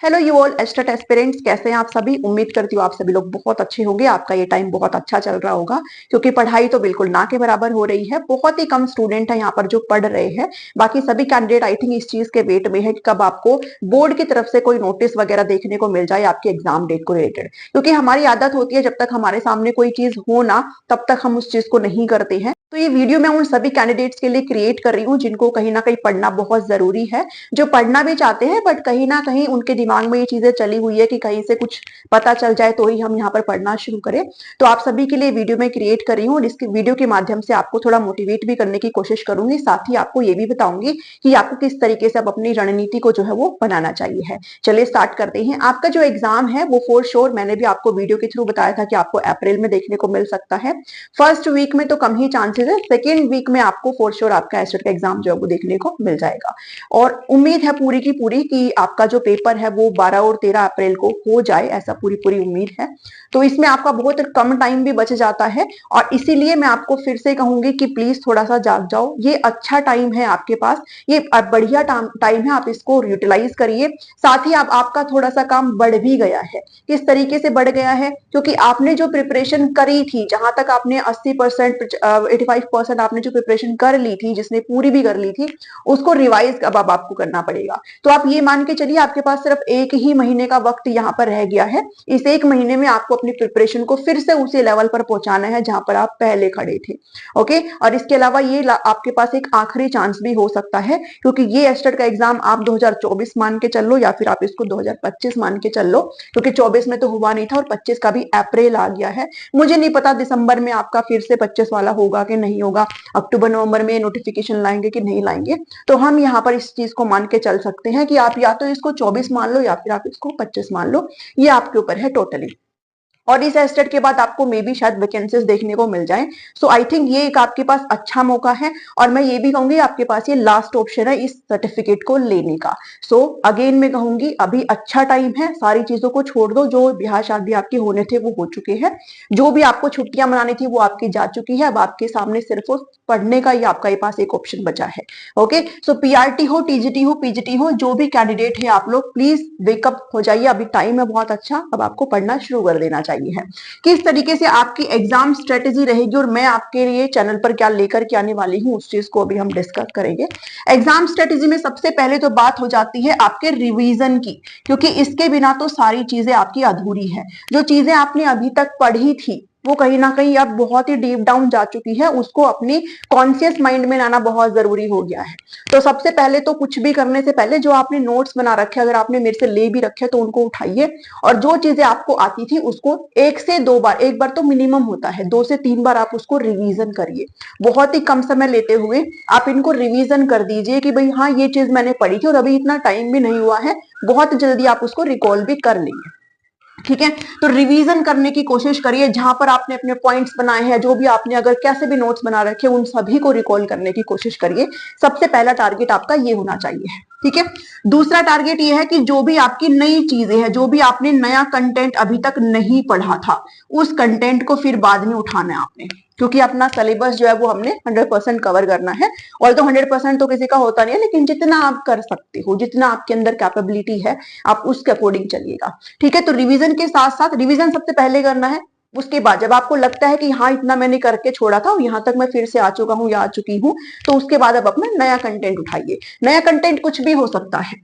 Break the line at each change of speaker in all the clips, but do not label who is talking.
Hello you all estate aspirants, कैसे हैं आप सभी। उम्मीद करती हूँ आप सभी लोग बहुत अच्छे होंगे। आपका ये टाइम बहुत अच्छा चल रहा होगा क्योंकि पढ़ाई तो बिल्कुल ना के बराबर हो रही है। बहुत ही कम स्टूडेंट है यहाँ पर जो पढ़ रहे हैं। बाकी सभी कैंडिडेट आई थिंक इस चीज के वेट में है कि कब आपको बोर्ड की तरफ से कोई नोटिस वगैरह देखने को मिल जाए आपके एग्जाम डेट को रिलेटेड। क्योंकि हमारी आदत होती है जब तक हमारे सामने कोई चीज हो ना तब तक हम उस चीज को नहीं करते हैं। तो ये वीडियो मैं उन सभी कैंडिडेट्स के लिए क्रिएट कर रही हूँ जिनको कहीं ना कहीं पढ़ना बहुत जरूरी है, जो पढ़ना भी चाहते हैं बट कहीं ना कहीं उनके दिमाग में ये चीजें चली हुई है कि कहीं से कुछ पता चल जाए तो ही हम यहाँ पर पढ़ना शुरू करें। तो आप सभी के लिए वीडियो में क्रिएट कर रही हूँ और इसके वीडियो के माध्यम से आपको थोड़ा मोटिवेट भी करने की कोशिश करूंगी। साथ ही आपको ये भी बताऊंगी कि आपको किस तरीके से अपनी रणनीति को जो है वो बनाना चाहिए है। चलिए स्टार्ट करते हैं। आपका जो एग्जाम है वो फॉर श्योर मैंने भी आपको वीडियो के थ्रू बताया था कि आपको अप्रैल में देखने को मिल सकता है। फर्स्ट वीक में तो कम ही चांसेस है, सेकेंड वीक में आपको फॉर श्योर आपका एस्टेट का एग्जाम जो है वो देखने को मिल जाएगा। और उम्मीद है पूरी की पूरी कि आपका जो पेपर है वो 12 और 13 अप्रैल को हो जाए, ऐसा पूरी पूरी उम्मीद है। तो इसमें आपका बहुत कम टाइम भी बच जाता है और इसीलिए मैं आपको फिर से कहूंगी कि प्लीज थोड़ा सा जाग जाओ। ये अच्छा टाइम है आपके पास, ये बढ़िया टाइम है, आप इसको यूटिलाइज करिए। साथ ही आपका थोड़ा सा काम बढ़ भी गया है। किस तरीके से बढ़ गया है? क्योंकि आपने जो प्रिपरेशन करी थी, जहां तक आपने 80% 85% आपने जो प्रिपरेशन कर ली थी, जिसने पूरी भी कर ली थी, उसको रिवाइज अब आपको करना पड़ेगा। तो आप ये मान के चलिए आपके पास सिर्फ एक ही महीने का वक्त यहाँ पर रह गया है। इस एक महीने में आपको अपनी प्रिपरेशन को फिर से उसी लेवल पर पहुंचाना है जहां पर आप पहले खड़े थे। ओके, और इसके अलावा ये आपके पास एक आखिरी चांस भी हो सकता है क्योंकि ये एस्टेट का एग्जाम आप 2024 मान के चल लो या फिर आप इसको 2025 मान के चल लो, क्योंकि 24 में तो हुआ नहीं था और 25 का भी अप्रैल आ गया है। मुझे नहीं पता दिसंबर में आपका फिर से 25 वाला होगा कि नहीं होगा, अक्टूबर नवंबर में नोटिफिकेशन लाएंगे कि नहीं लाएंगे। तो हम यहाँ पर इस चीज को मान के चल सकते हैं कि आप या तो इसको 24 मान लो या फिर आप इसको 25 मान लो। ये आपके ऊपर है टोटली। और इस एस्टेट के बाद आपको मे भी शायद वैकेंसीज देखने को मिल जाए। सो आई थिंक ये एक आपके पास अच्छा मौका है और मैं ये भी कहूंगी आपके पास ये लास्ट ऑप्शन है इस सर्टिफिकेट को लेने का। सो अगेन मैं कहूंगी अभी अच्छा टाइम है, सारी चीजों को छोड़ दो। जो ब्याह शादी आपके होने थे वो हो चुके हैं, जो भी आपको छुट्टियां मनानी थी वो आपकी जा चुकी है। अब आपके सामने सिर्फ पढ़ने का ही आपका पास एक ऑप्शन बचा है। ओके, सो पीआरटी हो, टीजीटी हो, पीजीटी हो, जो भी कैंडिडेट है आप लोग प्लीज वेकअप हो जाइए। अभी टाइम है बहुत अच्छा, अब आपको पढ़ना शुरू कर देना चाहिए है। किस तरीके से आपकी एग्जाम स्ट्रेटेजी रहेगी और मैं आपके लिए चैनल पर क्या लेकर के आने वाली हूं उस चीज को अभी हम डिस्कस करेंगे। एग्जाम स्ट्रेटेजी में सबसे पहले तो बात हो जाती है आपके रिवीजन की, क्योंकि इसके बिना तो सारी चीजें आपकी अधूरी है। जो चीजें आपने अभी तक पढ़ी थी वो कहीं ना कहीं अब बहुत ही डीप डाउन जा चुकी है, उसको अपनी कॉन्शियस माइंड में लाना बहुत जरूरी हो गया है। तो सबसे पहले तो कुछ भी करने से पहले जो आपने नोट्स बना रखे, अगर आपने मेरे से ले भी रखे तो उनको उठाइए और जो चीजें आपको आती थी उसको 1 से 2 बार, एक बार तो मिनिमम होता है, 2 से 3 बार आप उसको रिवीजन करिए। बहुत ही कम समय लेते हुए आप इनको रिवीजन कर दीजिए कि भाई हाँ ये चीज मैंने पढ़ी थी और अभी इतना टाइम भी नहीं हुआ है, बहुत जल्दी आप उसको रिकॉल भी कर लेंगे। ठीक है, तो रिवीजन करने की कोशिश करिए। जहां पर आपने अपने पॉइंट्स बनाए हैं, जो भी आपने अगर कैसे भी नोट्स बना रखे उन सभी को रिकॉल करने की कोशिश करिए। सबसे पहला टारगेट आपका ये होना चाहिए। ठीक है, दूसरा टारगेट ये है कि जो भी आपकी नई चीजें हैं, जो भी आपने नया कंटेंट अभी तक नहीं पढ़ा था, उस कंटेंट को फिर बाद में उठाना है आपने, क्योंकि अपना सिलेबस जो है वो हमने 100% कवर करना है। और तो 100% तो किसी का होता नहीं है, लेकिन जितना आप कर सकते हो, जितना आपके अंदर कैपेबिलिटी है, आप उसके अकॉर्डिंग चलिएगा। ठीक है, तो रिवीजन के साथ साथ रिवीजन सबसे पहले करना है। उसके बाद जब आपको लगता है कि हाँ इतना मैंने करके छोड़ा था और यहाँ तक मैं फिर से आ चुका हूँ या आ चुकी हूँ, तो उसके बाद अब अपना नया कंटेंट उठाइए। नया कंटेंट कुछ भी हो सकता है।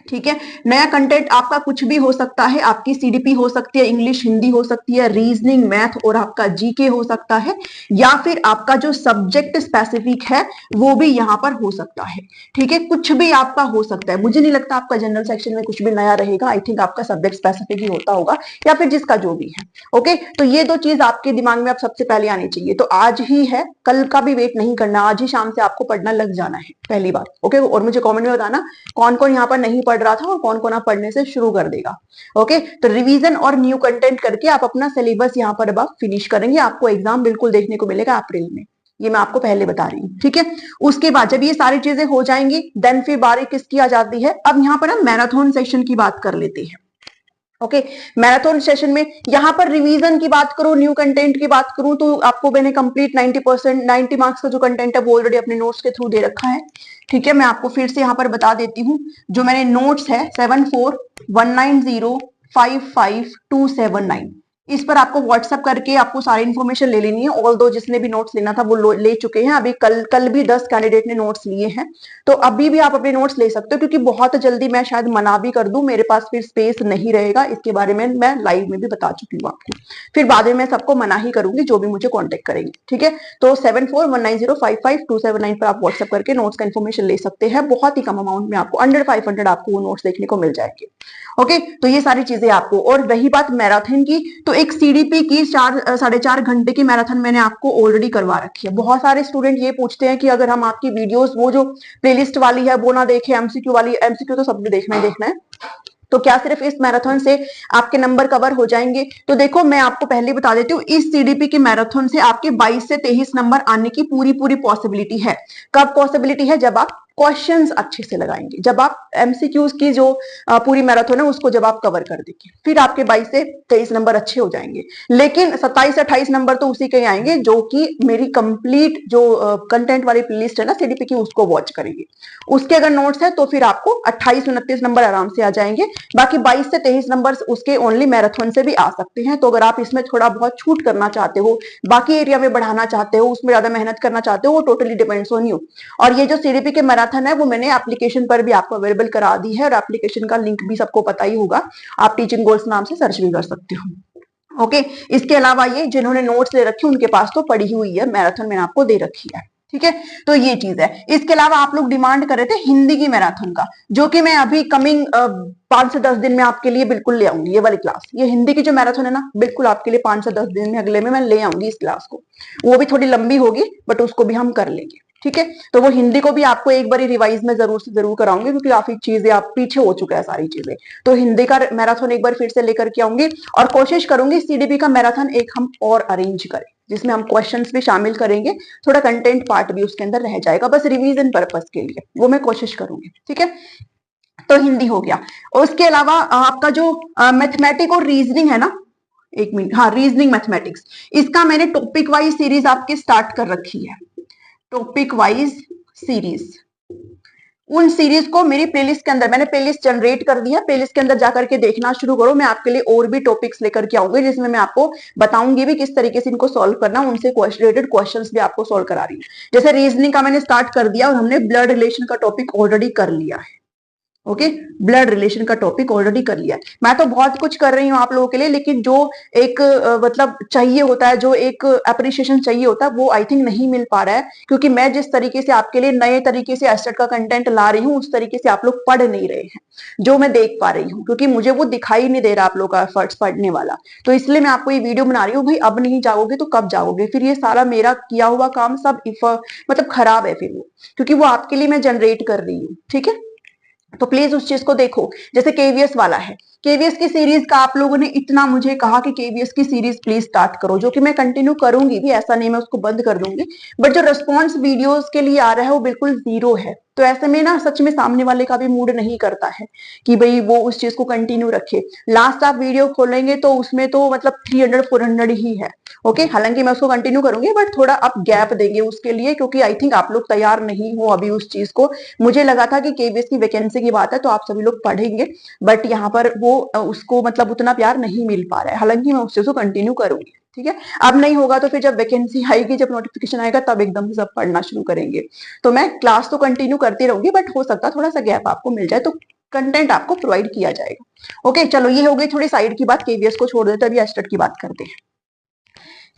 ठीक है, नया कंटेंट आपका कुछ भी हो सकता है। आपकी सीडीपी हो सकती है, इंग्लिश हिंदी हो सकती है, रीजनिंग मैथ और आपका जीके हो सकता है, या फिर आपका जो सब्जेक्ट स्पेसिफिक है वो भी यहाँ पर हो सकता है। ठीक है, कुछ भी आपका हो सकता है। मुझे नहीं लगता आपका जनरल सेक्शन में कुछ भी नया रहेगा। आई थिंक आपका सब्जेक्ट स्पेसिफिक ही होता होगा या फिर जिसका जो भी है। ओके, तो ये दो चीज आपके दिमाग में आप सबसे पहले आनी चाहिए। तो आज ही है, कल का भी वेट नहीं करना, आज ही शाम से आपको पढ़ना लग जाना है पहली बार। ओके, और मुझे कॉमेंट में बताना कौन कौन यहाँ पर नहीं पढ़ रहा था और कौन कौन आप पढ़ने से शुरू कर देगा। ओके, तो रिवीजन और न्यू कंटेंट करके आप अपना सिलेबस यहाँ पर अब आप फिनिश करेंगे। आपको एग्जाम बिल्कुल देखने को मिलेगा अप्रैल में, ये मैं आपको पहले बता रही हूँ। ठीक है, उसके बाद जब ये सारी चीजें हो जाएंगी देन फिर बारी किसकी आ जाती है। अब यहाँ पर हम मैराथन सेशन की बात कर लेते हैं। ओके। मैराथन सेशन में यहाँ पर रिवीजन की बात करूं, न्यू कंटेंट की बात करूं, तो आपको मैंने कंप्लीट 90% 90 मार्क्स का जो कंटेंट है वो ऑलरेडी अपने नोट्स के थ्रू दे रखा है। ठीक है, मैं आपको फिर से यहाँ पर बता देती हूँ। जो मैंने नोट्स है 7419055279, इस पर आपको व्हाट्सअप करके आपको सारी इन्फॉर्मेशन ले लेनी है। ऑल दो जिसने भी नोट्स लेना था वो ले चुके हैं। अभी कल भी 10 कैंडिडेट ने नोट्स लिए हैं, तो अभी भी आप अपने नोट्स ले सकते हो, क्योंकि बहुत जल्दी मैं शायद मना भी कर दूं, मेरे पास फिर स्पेस नहीं रहेगा। इसके बारे में मैं लाइव में भी बता चुकी हूँ आपको। फिर बाद में मैं सबको मना ही करूंगी जो भी मुझे कॉन्टेक्ट करेंगे। ठीक है, तो 7419055279 पर आप व्हाट्सएप करके नोट्स का इन्फॉर्मेशन ले सकते हैं। बहुत ही कम अमाउंट में आपको अंडर 500 आपको वो नोट्स देखने को मिल जाएंगे। ओके, तो ये सारी चीजें आपको। और रही बात मैराथन की, तो एक सीडीपी की 4-4.5 घंटे की मैराथन मैंने आपको ऑलरेडी करवा रखी है। बहुत सारे स्टूडेंट ये पूछते हैं कि अगर हम आपकी वीडियोस वो जो प्लेलिस्ट वाली है वो ना देखे, एमसीक्यू वाली, एमसीक्यू तो सबने देखना ही देखना है, तो क्या सिर्फ इस मैराथन से आपके नंबर कवर हो जाएंगे? तो देखो, मैं आपको पहले बता देती हूँ, इस सीडीपी के मैराथन से आपके 22 से 23 नंबर आने की पूरी पूरी पॉसिबिलिटी है। कब पॉसिबिलिटी है? जब आप क्वेश्चंस अच्छे से लगाएंगे, जब आप एमसीक्यूज की जो पूरी मैराथन है उसको जब आप कवर कर देंगे, फिर आपके 22 से 23 नंबर अच्छे हो जाएंगे। लेकिन 27 से 28 नंबर तो उसी के आएंगे जो कि मेरी कंप्लीट जो कंटेंट वाली प्लेलिस्ट है ना सीडीपी की, उसको वॉच करेंगे। उसके अगर नोट्स है तो फिर आपको 28-29 नंबर आराम से आ जाएंगे। बाकी 22 से 23 नंबर उसके ओनली मैराथन से भी आ सकते हैं। तो अगर आप इसमें थोड़ा बहुत छूट करना चाहते हो, बाकी एरिया में बढ़ाना चाहते हो, उसमें ज्यादा मेहनत करना चाहते हो, वो टोटली डिपेंड्स ऑन यू। और ये जो सीडीपी के मैराथन है वो मैंने एप्लीकेशन पर भी आपको अवेलेबल करा दी है, और एप्लीकेशन का लिंक भी सबको पता ही होगा, आप टीचिंग गोल्स नाम से सर्च भी कर सकते हो। ओके, इसके अलावा ये जिन्होंने नोट्स ले रखे उनके पास तो पड़ी हुई है, मैराथन मैंने आपको दे रखी है। ठीक है, तो ये चीज है। इसके अलावा आप लोग डिमांड कर रहे थे हिंदी की मैराथन का, जो कि मैं अभी कमिंग 5 से 10 दिन में आपके लिए बिल्कुल ले आऊंगी। ये वाली क्लास, ये हिंदी की जो मैराथन है ना, बिल्कुल आपके लिए 5 से 10 दिन में अगले में मैं ले आऊंगी इस क्लास को। वो भी थोड़ी लंबी होगी, बट उसको भी हम कर लेंगे। ठीक है, तो वो हिंदी को भी आपको एक बार रिवाइज में जरूर से जरूर कराऊंगी, क्योंकि काफी चीजें आप पीछे हो चुका है सारी चीजें। तो हिंदी का मैराथन एक बार फिर से लेकर के आऊंगी, और कोशिश करूंगी सीडीपी का मैराथन एक हम और अरेंज करें, जिसमें हम क्वेश्चंस भी शामिल करेंगे, थोड़ा कंटेंट पार्ट भी उसके अंदर रह जाएगा, बस रिवीजन पर्पस के लिए, वो मैं कोशिश करूंगी। ठीक है, तो हिंदी हो गया। और उसके अलावा आपका जो मैथमेटिक और रीजनिंग है ना, एक मिनट, हाँ, रीजनिंग मैथमेटिक्स, इसका मैंने टॉपिक वाइज सीरीज आपकी स्टार्ट कर रखी है। टॉपिक वाइज सीरीज, उन सीरीज को मेरी प्लेलिस्ट के अंदर मैंने प्लेलिस्ट जनरेट कर दिया। प्लेलिस्ट के अंदर जाकर के देखना शुरू करो। मैं आपके लिए और भी टॉपिक्स लेकर के आऊंगी, जिसमें मैं आपको बताऊंगी भी किस तरीके से इनको सॉल्व करना, उनसे रिलेटेड क्वेश्चंस भी आपको सॉल्व करा रही हूँ। जैसे रीजनिंग का मैंने स्टार्ट कर दिया, और हमने ब्लड रिलेशन का टॉपिक ऑलरेडी कर लिया है। ओके, ब्लड रिलेशन का टॉपिक ऑलरेडी कर लिया है। मैं तो बहुत कुछ कर रही हूँ आप लोगों के लिए, लेकिन जो एक मतलब चाहिए होता है, जो एक अप्रिशिएशन चाहिए होता है, वो आई थिंक नहीं मिल पा रहा है, क्योंकि मैं जिस तरीके से आपके लिए नए तरीके से एस्टेट का कंटेंट ला रही हूँ, उस तरीके से आप लोग पढ़ नहीं रहे हैं, जो मैं देख पा रही हूँ, क्योंकि मुझे वो दिखाई नहीं दे रहा आप लोग का एफर्ट्स पढ़ने वाला। तो इसलिए मैं आपको ये वीडियो बना रही हूँ। भाई, अब नहीं जाओगे तो कब जाओगे? फिर ये सारा मेरा किया हुआ काम सब मतलब खराब है फिर वो, क्योंकि वो आपके लिए मैं जनरेट कर रही हूँ। ठीक है, तो प्लीज उस चीज को देखो। जैसे केवीएस वाला है, केवीएस की सीरीज का आप लोगों ने इतना मुझे कहा कि केवीएस की सीरीज प्लीज स्टार्ट करो, जो कि मैं कंटिन्यू करूंगी भी, ऐसा नहीं मैं उसको बंद कर दूंगी, बट जो रिस्पॉन्स वीडियोस के लिए आ रहा है वो बिल्कुल जीरो है। तो ऐसे में ना सच में सामने वाले का भी मूड नहीं करता है कि भाई वो उस चीज को कंटिन्यू रखे। लास्ट आप वीडियो खोलेंगे तो उसमें तो मतलब 300-400 ही है। ओके, हालांकि मैं उसको कंटिन्यू करूंगी, बट थोड़ा आप गैप देंगे उसके लिए, क्योंकि आई थिंक आप लोग तैयार नहीं हो अभी उस चीज को। मुझे लगा था कि केवीएस की वैकेंसी की बात है तो आप सभी लोग पढ़ेंगे, बट यहाँ पर वो उसको मतलब उतना प्यार नहीं मिल पा रहा है। हालांकि मैं उस चीज को कंटिन्यू करूंगी। ठीक है, अब नहीं होगा तो फिर जब वैकेंसी आएगी, जब नोटिफिकेशन आएगा, तब एकदम से सब पढ़ना शुरू करेंगे। तो मैं क्लास तो कंटिन्यू करती रहूंगी, बट हो सकता है थोड़ा सा गैप आपको मिल जाए, तो कंटेंट आपको प्रोवाइड किया जाएगा। ओके, चलो, ये हो गई थोड़ी साइड की बात, केवीएस को छोड़ देते, अभी एस्टेट की बात करते हैं।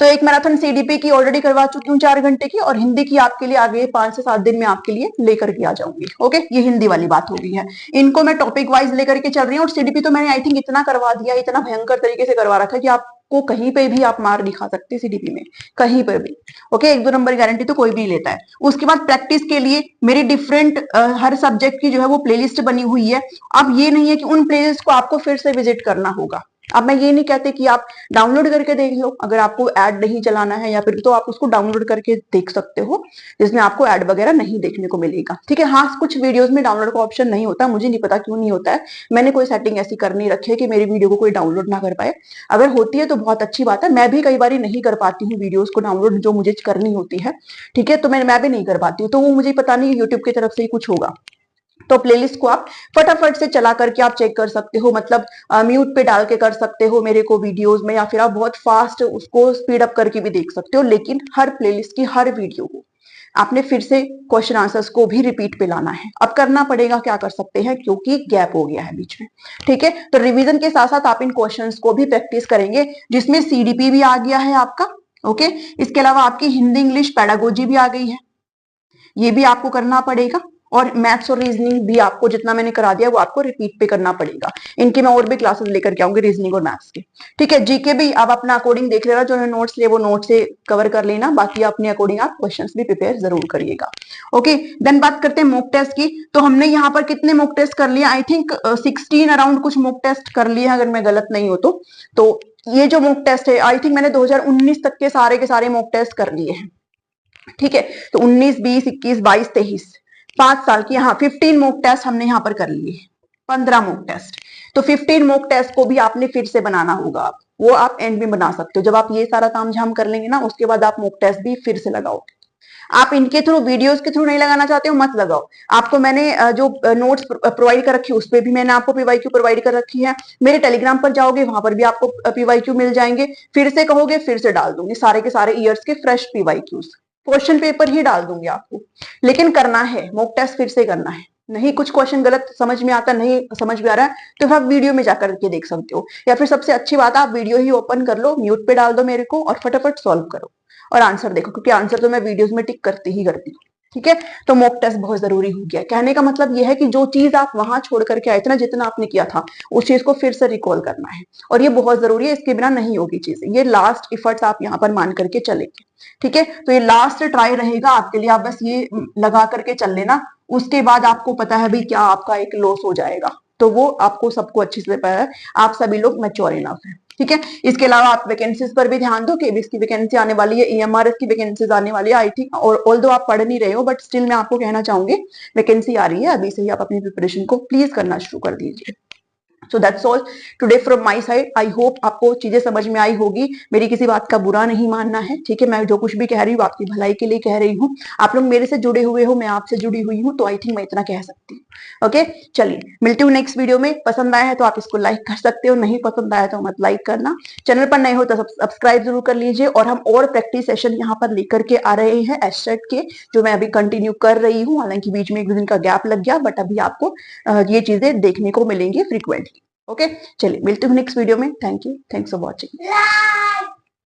तो एक मैराथन सीडीपी की ऑलरेडी करवा चुकी हूँ 4 घंटे की, और हिंदी की आपके लिए आगे 5 से 7 दिन में आपके लिए लेकर के आ जाऊंगी। ओके, ये हिंदी वाली बात हो गई है। इनको मैं टॉपिक वाइज लेकर के चल रही हूँ, और सीडीपी तो मैंने आई थिंक इतना करवा दिया, इतना भयंकर तरीके से करवा रखा है कि आपको कहीं पे भी आप मार दिखा सकते सीडीपी में, कहीं पर भी। ओके, 1-2 नंबर की गारंटी तो कोई भी लेता है। उसके बाद प्रैक्टिस के लिए मेरी डिफरेंट हर सब्जेक्ट की जो है वो प्लेलिस्ट बनी हुई है। अब ये नहीं है कि उन प्लेलिस्ट को आपको फिर से विजिट करना होगा। अब मैं ये नहीं कहती कि आप डाउनलोड करके देख लो, अगर आपको ऐड नहीं चलाना है या फिर तो आप उसको डाउनलोड करके देख सकते हो, जिसमें आपको ऐड वगैरह नहीं देखने को मिलेगा। ठीक है, हाँ कुछ वीडियोस में डाउनलोड का ऑप्शन नहीं होता, मुझे नहीं पता क्यों नहीं होता है, मैंने कोई सेटिंग ऐसी कर नहीं रखी है कि मेरी वीडियो को कोई डाउनलोड ना कर पाए। अगर होती है तो बहुत अच्छी बात है, मैं भी कई बार नहीं कर पाती हूँ वीडियोज को डाउनलोड जो मुझे करनी होती है। ठीक है, तो मैं भी नहीं कर पाती हूँ, तो वो मुझे पता नहीं यूट्यूब की तरफ से ही कुछ होगा। तो प्लेलिस्ट को आप फटाफट से चला करके आप चेक कर सकते हो, मतलब म्यूट पे डाल के कर सकते हो मेरे को वीडियोस में, या फिर आप बहुत फास्ट उसको स्पीड अप करके भी देख सकते हो। लेकिन हर प्लेलिस्ट की हर वीडियो को आपने फिर से क्वेश्चन आंसर्स को भी रिपीट पे लाना है। अब करना पड़ेगा, क्या कर सकते हैं, क्योंकि गैप हो गया है बीच में। ठीक है, तो रिवीजन के साथ साथ आप इन क्वेश्चंस को भी प्रैक्टिस करेंगे, जिसमें सीडीपी भी आ गया है आपका। ओके, इसके अलावा आपकी हिंदी इंग्लिश पेडागोजी भी आ गई है, ये भी आपको करना पड़ेगा। और मैथ्स और रीजनिंग भी आपको जितना मैंने करा दिया वो आपको रिपीट पे करना पड़ेगा। इनकी मैं और भी क्लासेस लेकर के आऊंगी, रीजनिंग और मैथ्स की। ठीक है, जीके भी आप अपना अकॉर्डिंग देख लेना, जो नोट्स लिए वो नोट से कवर कर लेना, बाकी अपने अकॉर्डिंग आप क्वेश्चंस भी प्रिपेयर जरूर करिएगा। ओके, देन बात करते हैं मॉक टेस्ट की। तो हमने यहाँ पर कितने मॉक टेस्ट कर लिए, आई थिंक 16 अराउंड कुछ मॉक टेस्ट कर लिए, अगर मैं गलत नहीं हो तो ये जो मॉक टेस्ट है, आई थिंक मैंने 2019 तक के सारे मॉक टेस्ट कर लिए हैं। ठीक है, तो 19 20 21 22 23 5 साल की, हाँ 15 मॉक टेस्ट हमने यहाँ पर कर लिए, 15 मॉक टेस्ट। तो 15 मॉक टेस्ट को भी आपने फिर से बनाना होगा, आप वो आप एंड में बना सकते हो। जब आप ये सारा काम झाम कर लेंगे ना, उसके बाद आप मॉक टेस्ट भी फिर से लगाओगे। आप इनके थ्रू, वीडियोस के थ्रू नहीं लगाना चाहते हो, मत लगाओ। आपको मैंने जो नोट्स प्रोवाइड कर रखी है, उस पर भी मैंने आपको पीवाईक्यू प्रोवाइड कर रखी है। मेरे टेलीग्राम पर जाओगे, वहां पर भी आपको पीवाईक्यू मिल जाएंगे। फिर से कहोगे, फिर से डाल दूंगी सारे के सारे ईयर्स के फ्रेश पीवाईक्यूज, क्वेश्चन पेपर ही डाल दूंगी आपको। लेकिन करना है, मॉक टेस्ट फिर से करना है। नहीं कुछ क्वेश्चन गलत समझ में आता, नहीं समझ में आ रहा है, तो फिर आप वीडियो में जाकर के देख सकते हो, या फिर सबसे अच्छी बात है आप वीडियो ही ओपन कर लो, म्यूट पे डाल दो मेरे को, और फटाफट सॉल्व करो और आंसर देखो, क्योंकि आंसर तो मैं वीडियोस में टिक करती ही करती हूँ। ठीक है, तो मॉक टेस्ट बहुत जरूरी हो गया। कहने का मतलब यह है कि जो चीज आप वहां छोड़ करके आए थे ना, जितना आपने किया था, उस चीज को फिर से रिकॉल करना है, और ये बहुत जरूरी है, इसके बिना नहीं होगी चीजें। ये लास्ट इफर्ट्स आप यहाँ पर मान करके चलेंगे। ठीक है, तो ये लास्ट ट्राई रहेगा आपके लिए, आप बस ये लगा करके चल लेना। उसके बाद आपको पता है भी क्या आपका एक लॉस हो जाएगा, तो वो आपको सबको अच्छी से पता है, आप सभी लोग मैच्योर इनफ है। ठीक है, इसके अलावा आप वैकेंसीज पर भी ध्यान दो, केबीएस की वैकेंसी आने वाली है, ईएमआरएस की वैकेंसीज आने वाली है आई थिंक, और ऑल दो आप पढ़ नहीं रहे हो, बट स्टिल मैं आपको कहना चाहूंगी वैकेंसी आ रही है, अभी से ही आप अपनी प्रिपरेशन को प्लीज करना शुरू कर दीजिए। So that's all today from my side. I hope आपको चीजें समझ में आई होगी, मेरी किसी बात का बुरा नहीं मानना है। ठीक है, मैं जो कुछ भी कह रही हूँ आपकी भलाई के लिए कह रही हूँ, आप लोग मेरे से जुड़े हुए हो, मैं आपसे जुड़ी हुई हूँ, तो आई थिंक मैं इतना कह सकती हूँ। ओके, चलिए मिलती हूँ नेक्स्ट वीडियो में। पसंद आया है तो आप इसको लाइक कर सकते हो, नहीं पसंद आया तो मत लाइक करना। चैनल पर नए हो तो सब्सक्राइब जरूर कर लीजिए, और हम और प्रैक्टिस सेशन यहाँ पर लेकर के आ रहे हैं एस्टेट के, जो मैं अभी कंटिन्यू कर रही हूँ, हालांकि बीच में एक दिन का गैप लग गया, बट अभी आपको ये चीजें देखने को मिलेंगी फ्रीक्वेंटली। ओके, चलिए मिलते हैं नेक्स्ट वीडियो में। Thank you, thanks for watching.